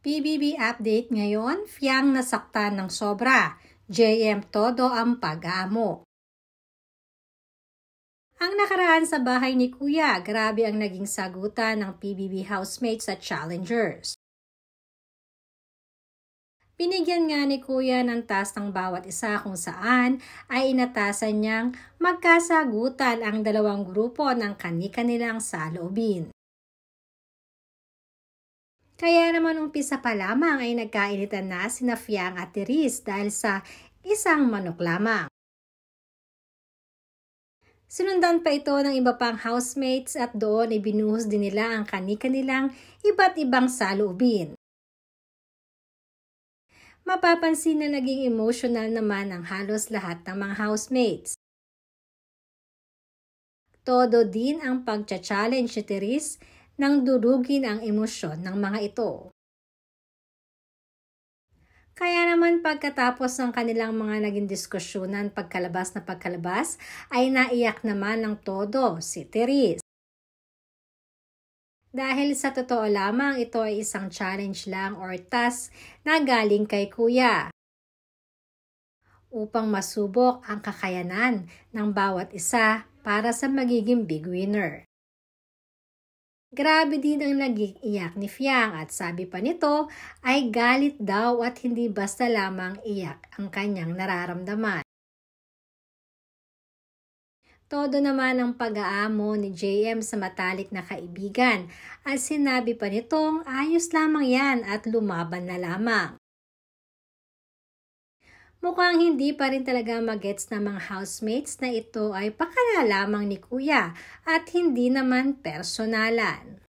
PBB update ngayon, Fiang nasaktan ng sobra. JM todo ang pag-aamo. Ang nakaraan sa bahay ni Kuya, grabe ang naging sagutan ng PBB housemates at challengers. Binigyan nga ni Kuya ng task ng bawat isa kung saan ay inatasan niyang magkasagutan ang dalawang grupo ng kani-kanilang saloobin. Kaya naman umpisa pa lamang ay nagkainitan na sina Fiang at Therese dahil sa isang manok lamang. Sinundan pa ito ng iba pang housemates at doon ay binuhos din nila ang kani-kanilang iba't ibang saloobin. Mapapansin na naging emotional naman ang halos lahat ng mga housemates. Todo din ang pagcha-challenge ni Therese nang durugin ang emosyon ng mga ito. Kaya naman pagkatapos ng kanilang mga naging diskusyonan pagkalabas ay naiyak naman ng todo si Therese. Dahil sa totoo lamang ito ay isang challenge lang or task na galing kay Kuya upang masubok ang kakayanan ng bawat isa para sa magiging big winner. Grabe din ang naging iyak ni Fiang at sabi pa nito ay galit daw at hindi basta lamang iyak ang kanyang nararamdaman. Todo naman ang pag-aamo ni JM sa matalik na kaibigan at sinabi pa nitong ayos lamang yan at lumaban na lamang. Mukhang hindi pa rin talaga magets ng mga housemates na ito ay pakala lamang ni Kuya at hindi naman personalan.